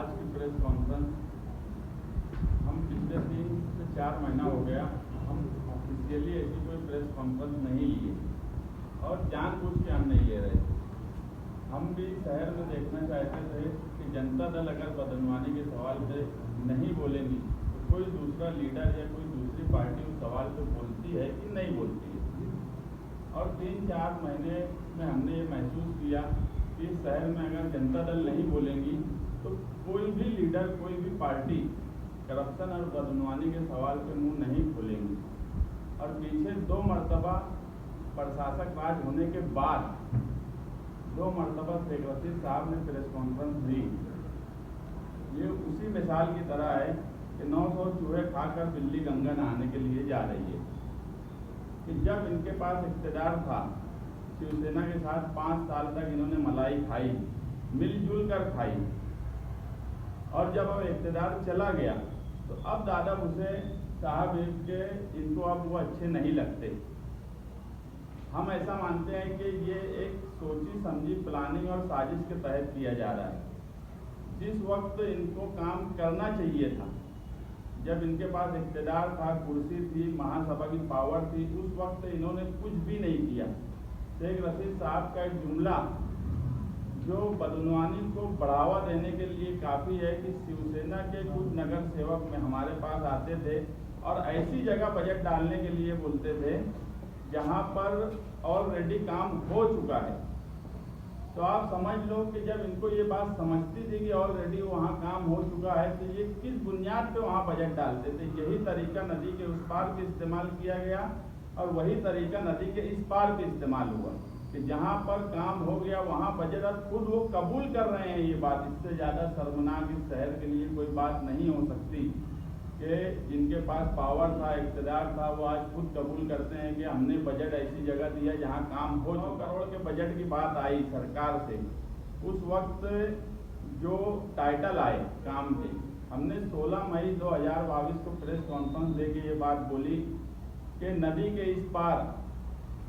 आज की press conference हम पिछले 3 से 4 महीना हो गया हम ऑफिशियली ऐसी कोई प्रेस कॉन्फ्रेंस नहीं लिए और जानबूझ के हम नहीं ले रहे थे। हम भी शहर में देखना चाहते थे कि जनता दल अगर बदनवानी के सवाल पे नहीं बोलेंगी तो कोई दूसरा लीडर या कोई दूसरी पार्टी उस सवाल पे बोलती है कि नहीं बोलती है। और 3-4 महीने में हमने ये महसूस किया कि इस शहर में अगर जनता दल नहीं बोलेंगी तो कोई भी लीडर कोई भी पार्टी करप्शन और बदनवानी के सवाल पे मुंह नहीं खोलेंगी। और पीछे 2 मरतबा प्रशासक राज होने के बाद 2 मरतबा शेख रशीद साहब ने प्रेस कॉन्फ्रेंस दी। ये उसी मिसाल की तरह है कि 900 चूहे खाकर बिल्ली गंगा नहाने के लिए जा रही है कि जब इनके पास इख्तियार था शिवसेना के साथ 5 साल तक इन्होंने मलाई खाई, मिलजुल कर खाई, और जब अब इख्तियार चला गया तो अब दादा भूसे साहब के इनको अब वो अच्छे नहीं लगते। हम ऐसा मानते हैं कि ये एक सोची समझी प्लानिंग और साजिश के तहत किया जा रहा है। जिस वक्त इनको काम करना चाहिए था, जब इनके पास इख्तियार था, कुर्सी थी, महासभा की पावर थी, उस वक्त इन्होंने कुछ भी नहीं किया। शेख रशीद साहब का एक जुमला जो बदनवानी को बढ़ावा देने के लिए काफ़ी है कि शिवसेना के कुछ नगर सेवक में हमारे पास आते थे और ऐसी जगह बजट डालने के लिए बोलते थे जहां पर ऑलरेडी काम हो चुका है। तो आप समझ लो कि जब इनको ये बात समझती थी कि ऑलरेडी वहाँ काम हो चुका है तो ये किस बुनियाद पे वहाँ बजट डालते थे। यही तरीका नदी के उस पार भी इस्तेमाल किया गया और वही तरीका नदी के इस पार भी इस्तेमाल हुआ कि जहाँ पर काम हो गया वहाँ बजट। अब खुद वो कबूल कर रहे हैं ये बात। इससे ज़्यादा शर्मनाक इस शहर के लिए कोई बात नहीं हो सकती कि जिनके पास पावर था, इख्तियार था, वो आज खुद कबूल करते हैं कि हमने बजट ऐसी जगह दिया जहाँ काम हो चुका। करोड़ के बजट की बात आई सरकार से, उस वक्त जो टाइटल आए काम के, हमने 16 मई 2022 को प्रेस कॉन्फ्रेंस देके ये बात बोली कि नदी के इस पार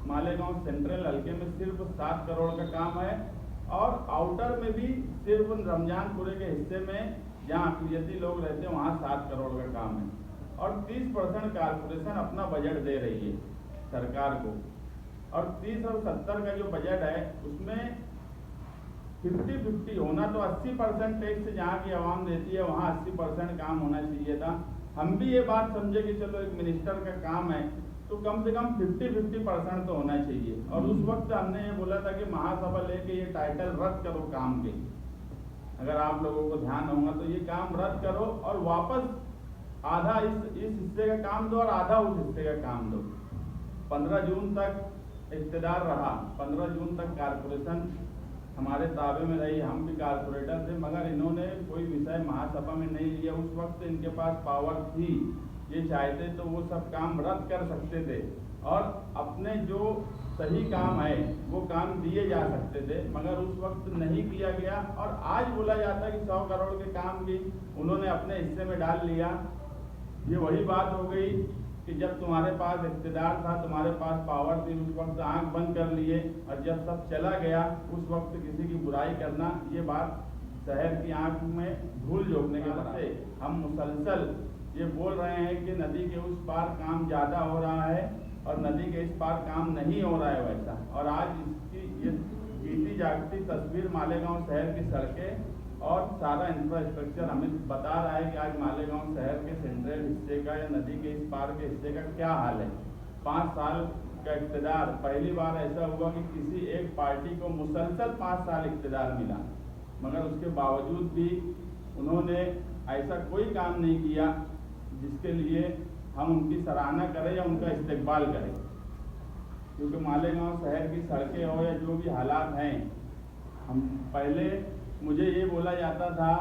मालेगांव सेंट्रल हल्के में सिर्फ 7 करोड़ का काम है और आउटर में भी सिर्फ रमजानपुरे के हिस्से में जहाँ अकलियती लोग रहते हैं वहाँ 7 करोड़ का काम है। और 30% कारपोरेशन अपना बजट दे रही है सरकार को। और 30 और 70 का जो बजट है उसमें 50-50 होना, तो 80% टैक्स जहाँ की आवाम देती है वहाँ 80% काम होना चाहिए था। हम भी ये बात समझे कि चलो एक मिनिस्टर का काम है तो कम से कम 50-50% तो होना चाहिए। और उस वक्त हमने ये बोला था कि महासभा लेके ये टाइटल रद्द करो काम के। अगर आप लोगों को ध्यान होगा तो ये काम रद्द करो और वापस आधा इस हिस्से का काम दो और आधा उस हिस्से का काम दो। 15 जून तक इख्तियार रहा, 15 जून तक कारपोरेशन हमारे ताबे में रही, हम भी कारपोरेटर थे, मगर इन्होंने कोई विषय महासभा में नहीं लिया। उस वक्त इनके पास पावर थी, ये चाहते तो वो सब काम रद्द कर सकते थे और अपने जो सही काम है वो काम दिए जा सकते थे, मगर उस वक्त नहीं किया गया। और आज बोला जाता है कि 100 करोड़ के काम भी उन्होंने अपने हिस्से में डाल लिया। ये वही बात हो गई कि जब तुम्हारे पास इख्तियार था, तुम्हारे पास पावर थी, उस वक्त आंख बंद कर लिए और जब सब चला गया उस वक्त किसी की बुराई करना, ये बात शहर की आंख में धूल झोंकने के बाद से हम मुसलसल ये बोल रहे हैं कि नदी के उस पार काम ज़्यादा हो रहा है और नदी के इस पार काम नहीं हो रहा है वैसा। और आज इसकी ये जीती जागती तस्वीर मालेगांव शहर की सड़कें और सारा इंफ्रास्ट्रक्चर हमें बता रहा है कि आज मालेगांव शहर के सेंट्रल हिस्से का या नदी के इस पार के हिस्से का क्या हाल है। 5 साल का इख्तियार, पहली बार ऐसा हुआ कि किसी एक पार्टी को मुसलसल 5 साल इख्तियार मिला, मगर उसके बावजूद भी उन्होंने ऐसा कोई काम नहीं किया जिसके लिए हम उनकी सराहना करें या उनका इस्तेकबाल करें। क्योंकि मालेगांव शहर की सड़कें हो या जो भी हालात हैं, हम पहले मुझे ये बोला जाता था,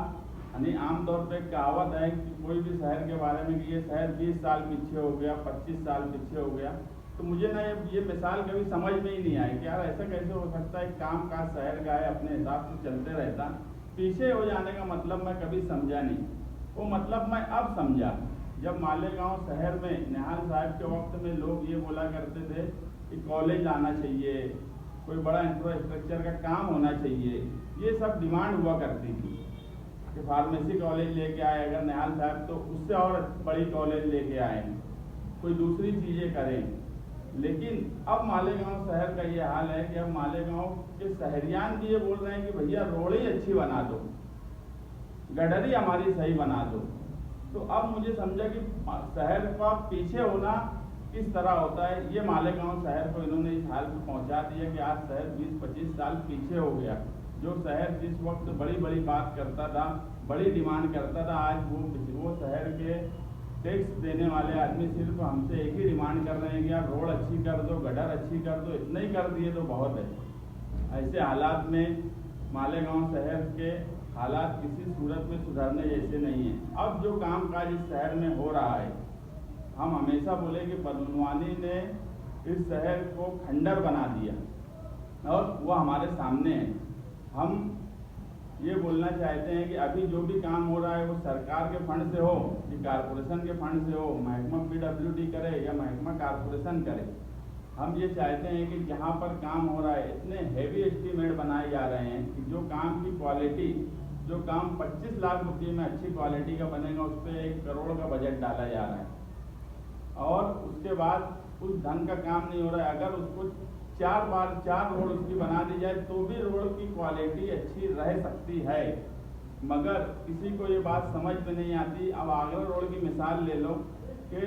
यानी आमतौर पे कहावत है कि कोई भी शहर के बारे में कि ये शहर 20 साल पीछे हो गया, 25 साल पीछे हो गया, तो मुझे ना ये मिसाल कभी समझ में ही नहीं आई कि यार ऐसा कैसे हो सकता है। काम का शहर का है, अपने हिसाब से चलते रहता, पीछे हो जाने का मतलब मैं कभी समझा नहीं। वो मतलब मैं अब समझा जब मालेगांव शहर में निहाल साहब के वक्त में लोग ये बोला करते थे कि कॉलेज आना चाहिए, कोई बड़ा इंफ्रास्ट्रक्चर का काम होना चाहिए, ये सब डिमांड हुआ करती थी। कि फार्मेसी कॉलेज लेके आए अगर निहाल साहब, तो उससे और बड़ी कॉलेज लेके आए, कोई दूसरी चीज़ें करें। लेकिन अब मालेगांव शहर का ये हाल है कि अब मालेगांव के शहरियान भी ये बोल रहे हैं कि भैया रोड ही अच्छी बना दो, गडरी हमारी सही बना दो। तो अब मुझे समझा कि शहर का पीछे होना किस तरह होता है। ये मालेगांव शहर को इन्होंने इस हाल में पहुंचा दिया कि आज शहर 20-25 साल पीछे हो गया। जो शहर जिस वक्त बड़ी बड़ी बात करता था, बड़ी डिमांड करता था, आज वो शहर के टैक्स देने वाले आदमी सिर्फ हमसे एक ही डिमांड कर रहे हैं कि यार रोड अच्छी कर दो, गटर अच्छी कर दो। इतना ही कर दिए तो बहुत है। ऐसे हालात में मालेगांव शहर के हालात किसी सूरत में सुधरने जैसे नहीं है। अब जो कामकाज इस शहर में हो रहा है, हम हमेशा बोले कि बदनवानी ने इस शहर को खंडर बना दिया और वो हमारे सामने है। हम ये बोलना चाहते हैं कि अभी जो भी काम हो रहा है वो सरकार के फंड से हो कि कारपोरेशन के फंड से हो, महकमा PWD करे या महकमा कारपोरेशन करे। हम ये चाहते हैं कि जहाँ पर काम हो रहा है इतने हेवी एस्टीमेट बनाए जा रहे हैं कि जो काम की क्वालिटी, जो काम 25 लाख रुपये में अच्छी क्वालिटी का बनेगा उस पर 1 करोड़ का बजट डाला जा रहा है और उसके बाद उस ढंग का काम नहीं हो रहा है। अगर उसको 4 रोड उसकी बना दी जाए तो भी रोड की क्वालिटी अच्छी रह सकती है, मगर किसी को ये बात समझ में नहीं आती। अब आगरा रोड की मिसाल ले लो कि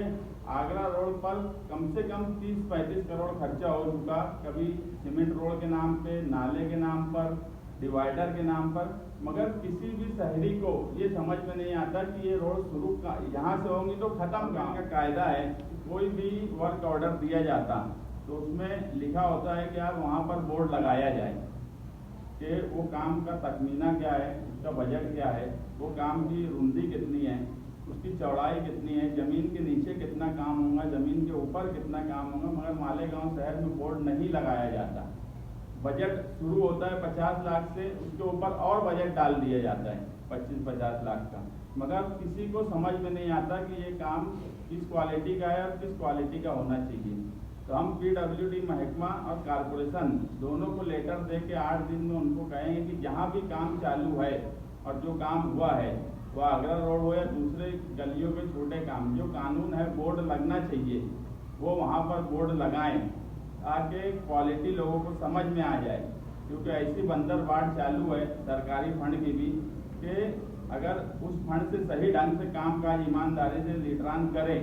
आगरा रोड पर कम से कम 30-35 करोड़ खर्चा हो चुका, कभी सीमेंट रोड के नाम पे, नाले के नाम पर, डिवाइडर के नाम पर, मगर किसी भी शहरी को ये समझ में नहीं आता कि ये रोड शुरू यहाँ से होंगी तो ख़त्म कहाँ का कायदा है। कोई भी वर्क ऑर्डर दिया जाता तो उसमें लिखा होता है कि यार वहाँ पर बोर्ड लगाया जाए कि वो काम का तखमीना क्या है, उसका बजट क्या है, वो काम की रुंदी कितनी है, उसकी चौड़ाई कितनी है, ज़मीन के नीचे कितना काम होगा, ज़मीन के ऊपर कितना काम होगा। मगर मालेगांव शहर में बोर्ड नहीं लगाया जाता। बजट शुरू होता है 50 लाख से, उसके ऊपर और बजट डाल दिया जाता है 25-50 लाख का, मगर किसी को समझ में नहीं आता कि ये काम किस क्वालिटी का है और किस क्वालिटी का होना चाहिए। तो हम PWD महकमा और कारपोरेशन दोनों को लेटर दे के 8 दिन में उनको कहेंगे कि जहाँ भी काम चालू है और जो काम हुआ है, वो आगरा रोड हो या दूसरे गलियों के छोटे काम, जो कानून है बोर्ड लगना चाहिए वो वहाँ पर बोर्ड लगाएं ताकि क्वालिटी लोगों को समझ में आ जाए। क्योंकि ऐसी बंदरबाट चालू है सरकारी फंड की भी कि अगर उस फंड से सही ढंग से कामकाज ईमानदारी से लीडरान करें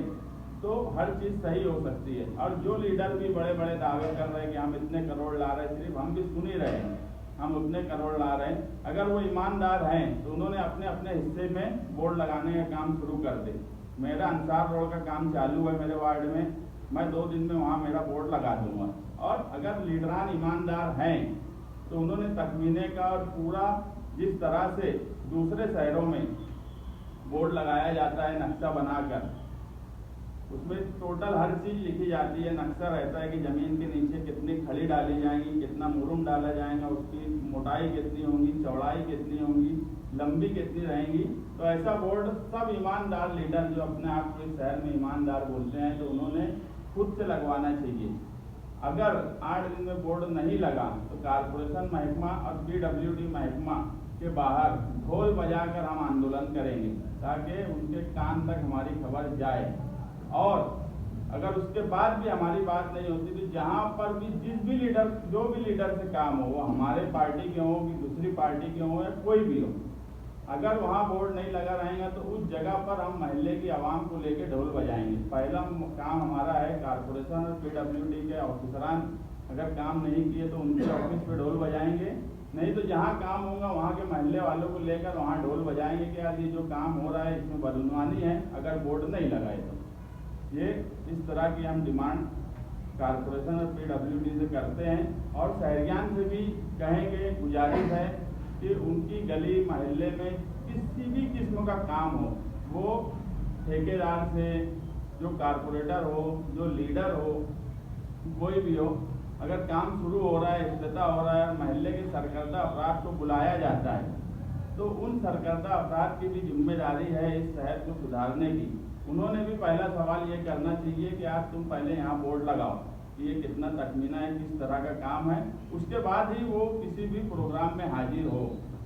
तो हर चीज़ सही हो सकती है। और जो लीडर भी बड़े बड़े दावे कर रहे हैं कि हम इतने करोड़ ला रहे हैं, सिर्फ हम भी सुन ही रहे हैं, हम उतने करोड़ ला रहे हैं, अगर वो ईमानदार हैं तो उन्होंने अपने अपने हिस्से में बोर्ड लगाने का काम शुरू कर दे। मेरा अंसार रोड का काम चालू है मेरे वार्ड में, मैं 2 दिन में वहाँ मेरा बोर्ड लगा दूंगा। और अगर लीडरान ईमानदार हैं तो उन्होंने तखमीने का और पूरा जिस तरह से दूसरे शहरों में बोर्ड लगाया जाता है नक्शा बनाकर, उसमें टोटल हर चीज़ लिखी जाती है। नक्शा रहता है कि ज़मीन के नीचे कितनी खली डाली जाएंगी, कितना मुरुम डाला जाएगा, उसकी मोटाई कितनी होगी, चौड़ाई कितनी होगी, लंबी कितनी रहेंगी। तो ऐसा बोर्ड सब ईमानदार लीडर जो अपने आप को इस शहर में ईमानदार बोलते हैं तो उन्होंने खुद से लगवाना चाहिए। अगर 8 दिन में बोर्ड नहीं लगा तो कारपोरेशन महकमा और PWD महकमा के बाहर ढोल बजाकर हम आंदोलन करेंगे ताकि उनके कान तक हमारी खबर जाए। और अगर उसके बाद भी हमारी बात नहीं होती तो जहाँ पर भी जिस भी लीडर, जो भी लीडर से काम हो, वो हमारे पार्टी के हो कि दूसरी पार्टी के हो या कोई भी हो, अगर वहाँ बोर्ड नहीं लगा रहेगा तो उस जगह पर हम महल्ले की आवाम को लेके ढोल बजाएंगे। पहला काम हमारा है कारपोरेशन और PWD के ऑफिसरान अगर काम नहीं किए तो उनके ऑफिस पे ढोल बजाएंगे, नहीं तो जहाँ काम होगा वहाँ के महल्ले वालों को लेकर वहाँ ढोल बजाएंगे कि यार ये जो काम हो रहा है इसमें बदनवानी है अगर बोर्ड नहीं लगाए तो। ये इस तरह की हम डिमांड कारपोरेशन और PWD से करते हैं और शहरियान से भी कहेंगे, गुजारिश है कि उनकी गली महल्ले में किसी भी किस्म का काम हो, वो ठेकेदार से, जो कारपोरेटर हो, जो लीडर हो, कोई भी हो, अगर काम शुरू हो रहा है, इफ्तिताह हो रहा है, महल्ले के सरकर्दा अफराद को बुलाया जाता है तो उन सरकर्दा अफराद की भी जिम्मेदारी है इस शहर को सुधारने की। उन्होंने भी पहला सवाल ये करना चाहिए कि आज तुम पहले यहाँ बोर्ड लगाओ कि ये कितना तखमीना है, किस तरह का काम है, उसके बाद ही वो किसी भी प्रोग्राम में हाजिर हो।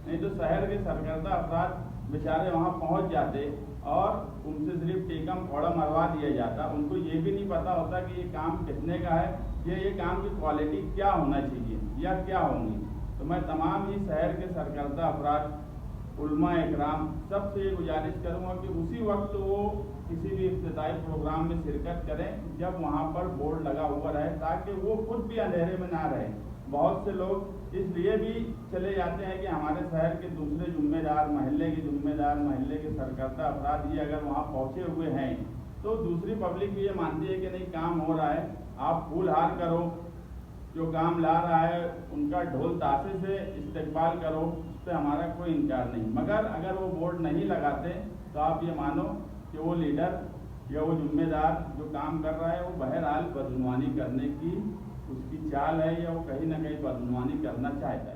नहीं तो शहर के सरकर्दा अफराद बेचारे वहाँ पहुँच जाते और उनसे सिर्फ टेकम फोड़ा मरवा दिया जाता। उनको ये भी नहीं पता होता कि ये काम कितने का है, ये काम की क्वालिटी क्या होना चाहिए या क्या होंगी। तो मैं तमाम ही शहर के सरकर्ता अफराद, उलमा इकराम सबसे ये गुजारिश करूँगा कि उसी वक्त वो किसी भी इफ्तिताई प्रोग्राम में शिरकत करें जब वहाँ पर बोर्ड लगा हुआ रहे, ताकि वो खुद भी अंधेरे में ना रहे। बहुत से लोग इसलिए भी चले जाते हैं कि हमारे शहर के दूसरे जिम्मेदार, महल्ले के जिम्मेदार, महल्ले के सरकर्ता अफराद ही अगर वहाँ पहुँचे हुए हैं तो दूसरी पब्लिक भी ये मानती है कि नहीं काम हो रहा है, आप फूल हार करो, जो काम ला रहा है उनका ढोल ताशे से इस्तकबाल करो, उस पर हमारा कोई इनकार नहीं। मगर अगर वो बोर्ड नहीं लगाते तो आप ये मानो कि वो लीडर या वो जिम्मेदार जो काम कर रहा है वो बहरहाल बदगुमानी करने की उसकी चाल है, या वो कहीं ना कहीं बदगुमानी करना चाहता है।